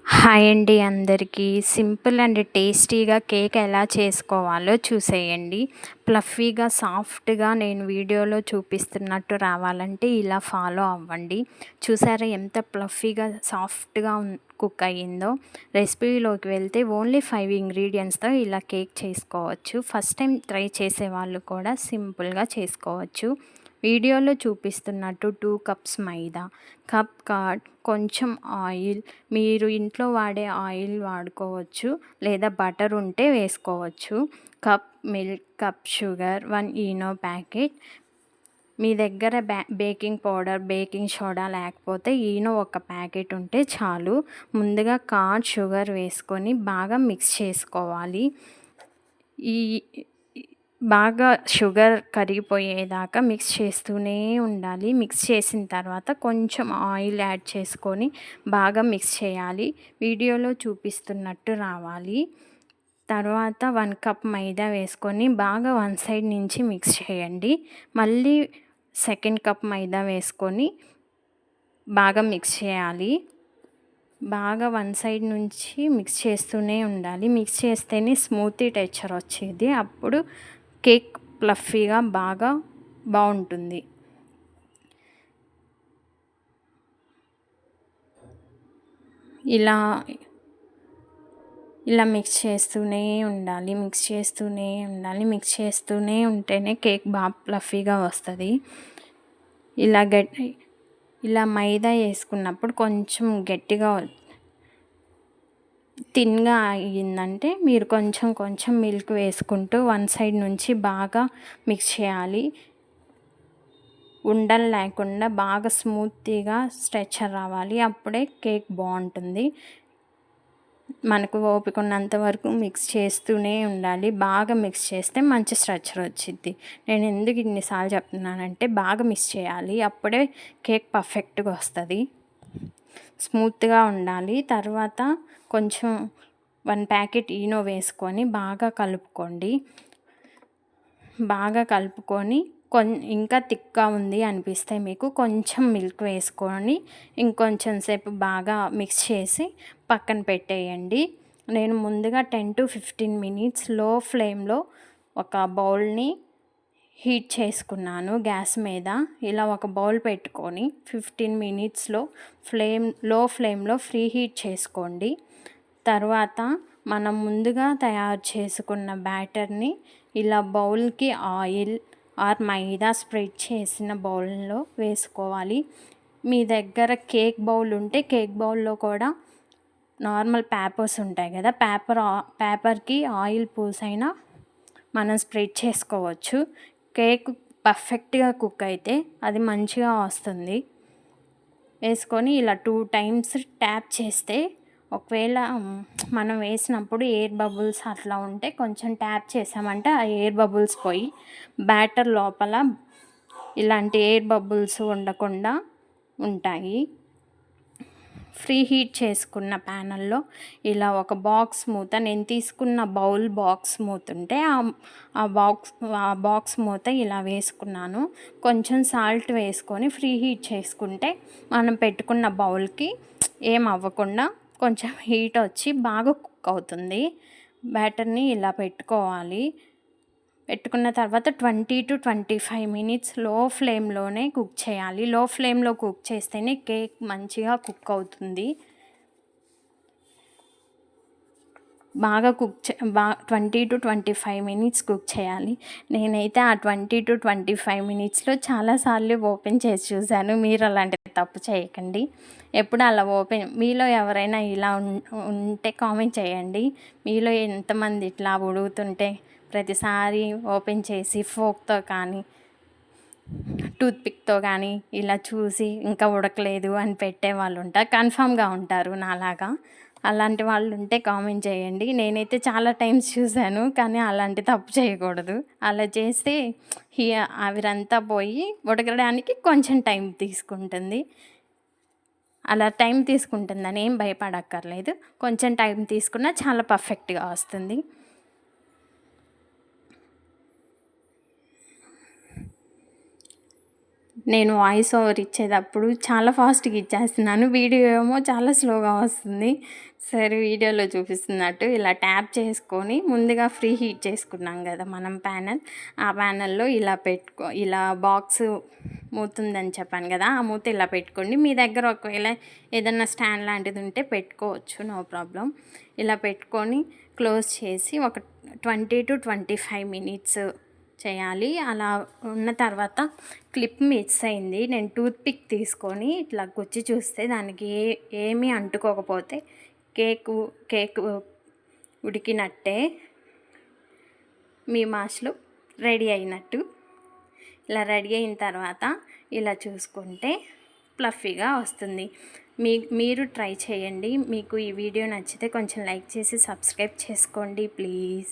Hi అండి అందరికీ. Simple and టేస్టీగా కేక్ ఎలా చేసుకోవాలో చూసేయండి. ప్లఫీగా, సాఫ్ట్‌గా నేను వీడియోలో చూపిస్తున్నట్టు రావాలంటే ఇలా ఫాలో అవ్వండి. చూసారా ఎంత ప్లఫీగా, సాఫ్ట్‌గా కుక్ అయ్యిందో. రెసిపీలోకి వెళ్తే ఓన్లీ 5 ఇంగ్రీడియంట్స్‌తో ఇలా కేక్ చేసుకోవచ్చు. ఫస్ట్ టైం ట్రై చేసేవాళ్ళు కూడా సింపుల్‌గా చేసుకోవచ్చు. వీడియోలో చూపిస్తున్నట్టు 2 కప్స్ మైదా, కప్ కర్డ్, కొంచెం ఆయిల్, మీరు ఇంట్లో వాడే ఆయిల్ వాడుకోవచ్చు లేదా బటర్ ఉంటే వేసుకోవచ్చు. Cup milk, cup sugar, 1 Eno packet. మీ దగ్గర బేకింగ్ పౌడర్, బేకింగ్ సోడా లేకపోతే ఈనో ఒక ప్యాకెట్ ఉంటే చాలు. ముందుగా కార్న్, షుగర్ వేసుకొని బాగా మిక్స్ చేసుకోవాలి. ఈ బాగా షుగర్ కరిగిపోయేదాకా మిక్స్ చేస్తూనే ఉండాలి. మిక్స్ చేసిన తర్వాత కొంచెం ఆయిల్ యాడ్ చేసుకొని బాగా మిక్స్ చేయాలి. వీడియోలో చూపిస్తున్నట్టు రావాలి. తర్వాత 1 కప్ మైదా వేసుకొని బాగా వన్ సైడ్ నుంచి మిక్స్ చేయండి. మళ్ళీ సెకండ్ కప్ మైదా వేసుకొని బాగా మిక్స్ చేయాలి. బాగా వన్ సైడ్ నుంచి మిక్స్ చేస్తూనే ఉండాలి. మిక్స్ చేస్తేనే స్మూతీ టెక్స్చర్ వచ్చేది. అప్పుడు కేక్ ప్లఫీగా బాగా బాగుంటుంది. ఇలా ఇలా మిక్స్ చేస్తూనే ఉండాలి. మిక్స్ చేస్తూనే ఉంటేనే కేక్ బాగా ప్లఫీగా వస్తుంది. ఇలా మైదా వేసుకున్నప్పుడు కొంచెం గట్టిగా థిన్గా అయ్యిందంటే మీరు కొంచెం మిల్క్ వేసుకుంటూ వన్ సైడ్ నుంచి బాగా మిక్స్ చేయాలి. ఉండలు లేకుండా బాగా స్మూత్గా స్ట్రెచర్ రావాలి. అప్పుడే కేక్ బాగుంటుంది. మనకు ఓపిక ఉన్నంత వరకు మిక్స్ చేస్తూనే ఉండాలి. బాగా మిక్స్ చేస్తే మంచి స్ట్రక్చర్ వచ్చింది. నేను ఎందుకు ఇన్నిసార్లు చెప్తున్నానంటే బాగా మిక్స్ చేయాలి. అప్పుడే కేక్ పర్ఫెక్ట్గా వస్తుంది. స్మూత్గా ఉండాలి. తర్వాత కొంచెం 1 ప్యాకెట్ ఈనో వేసుకొని బాగా కలుపుకోండి. బాగా కలుపుకొని ఇంకా థిక్గా ఉంది అనిపిస్తే మీకు కొంచెం మిల్క్ వేసుకొని ఇంకొంచెం సేపు బాగా మిక్స్ చేసి పక్కన పెట్టేయండి. నేను ముందుగా 10 to 15 మినిట్స్ లో ఫ్లేమ్లో ఒక బౌల్ని హీట్ చేసుకున్నాను గ్యాస్ మీద. ఇలా ఒక బౌల్ పెట్టుకొని 15 మినిట్స్లో లో ఫ్లేమ్లో ఫ్రీ హీట్ చేసుకోండి. తర్వాత మనం ముందుగా తయారు చేసుకున్న బ్యాటర్ని ఇలా బౌల్కి ఆయిల్ ఆర్ మైదా స్ప్రెడ్ చేసిన బౌల్లో వేసుకోవాలి. మీ దగ్గర కేక్ బౌల్ ఉంటే కేక్ బౌల్లో కూడా నార్మల్ పేపర్స్ ఉంటాయి కదా, పేపర్కి ఆయిల్ పూసైనా మనం స్ప్రెడ్ చేసుకోవచ్చు. కేక్ పర్ఫెక్ట్గా కుక్ అయితే అది మంచిగా వస్తుంది. వేసుకొని ఇలా 2 టైమ్స్ ట్యాప్ చేస్తే, ఒకవేళ మనం వేసినప్పుడు ఎయిర్ బబుల్స్ అట్లా ఉంటే కొంచెం ట్యాప్ చేసామంటే ఆ ఎయిర్ బబుల్స్ పోయి బ్యాటర్ లోపల ఇలాంటి ఎయిర్ బబుల్స్ ఉండకుండా ఉంటాయి. ఫ్రీ హీట్ చేసుకున్న ప్యానల్లో ఇలా ఒక బాక్స్ మూత, నేను తీసుకున్న బౌల్ బాక్స్ మూత ఉంటే ఆ బాక్స్ మూత ఇలా వేసుకున్నాను. కొంచెం సాల్ట్ వేసుకొని ఫ్రీ హీట్ చేసుకుంటే మనం పెట్టుకున్న బౌల్కి ఏం అవ్వకుండా కొంచెం హీట్ వచ్చి బాగా కుక్ అవుతుంది. బ్యాటర్ని ఇలా పెట్టుకోవాలి. పెట్టుకున్న తర్వాత 20 to 25 మినిట్స్ లో ఫ్లేమ్లోనే కుక్ చేయాలి. లో ఫ్లేమ్లో కుక్ చేస్తేనే కేక్ మంచిగా కుక్ అవుతుంది. బాగా 20 to 25 మినిట్స్ కుక్ చేయాలి. నేనైతే ఆ 20 to 25 మినిట్స్లో చాలాసార్లు ఓపెన్ చేసి చూశాను. మీరు అలాంటి తప్పు చేయకండి. ఎప్పుడు అలా మీలో ఎవరైనా ఇలా ఉంటే కామెంట్ చేయండి. మీలో ఎంతమంది ఇట్లా ఉడుకుతుంటే ప్రతిసారి ఓపెన్ చేసి ఫోక్తో కానీ టూత్పిక్తో కానీ ఇలా చూసి ఇంకా ఉడకలేదు అని పెట్టే వాళ్ళు ఉంటారు. కన్ఫామ్గా ఉంటారు నాలాగా. అలాంటి వాళ్ళు ఉంటే కామెంట్ చేయండి. నేనైతే చాలా టైమ్స్ చూశాను, కానీ అలాంటి తప్పు చేయకూడదు. అలా చేస్తే ఆవిరంతా పోయి ఉడకడానికి కొంచెం టైం తీసుకుంటుంది. అలా టైం తీసుకుంటుందని ఏం భయపడక్కర్లేదు. కొంచెం టైం తీసుకున్నా చాలా పర్ఫెక్ట్గా వస్తుంది. నేను వాయిస్ ఓవర్ ఇచ్చేటప్పుడు చాలా ఫాస్ట్‌గా ఇచ్చేస్తున్నాను. వీడియో ఏమో చాలా స్లోగా వస్తుంది. సరే వీడియోలో చూపిస్తున్నట్టు ఇలా ట్యాప్ చేసుకొని ముందుగా ఫ్రీ హీట్ చేసుకున్నాం కదా మనం ప్యానెల్. ఆ ప్యానెల్‌లో ఇలా బాక్స్ మూతుందని చెప్పాను కదా! ఆ మూత ఇలా పెట్టుకోండి. మీ దగ్గర ఒకవేళ ఏదన్నా స్టాండ్ లాంటిది ఉంటే పెట్టుకోవచ్చు. No problem. ఇలా పెట్టుకొని క్లోజ్ చేసి ఒక 20-25 మినిట్స్ చేయాలి. అలా ఉన్న తర్వాత క్లిప్ మిస్ అయింది. నేను టూత్ పిక్ తీసుకొని ఇట్లా గుచ్చి చూస్తే దానికి ఏమీ అంటుకోకపోతే కేకు ఉడికినట్టే. మీ మాస్లు రెడీ అయినట్టు. ఇలా రెడీ అయిన తర్వాత ఇలా చూసుకుంటే ఫ్లఫీగా వస్తుంది. మీరు ట్రై చేయండి. మీకు ఈ వీడియో నచ్చితే కొంచెం లైక్ చేసి సబ్స్క్రైబ్ చేసుకోండి ప్లీజ్.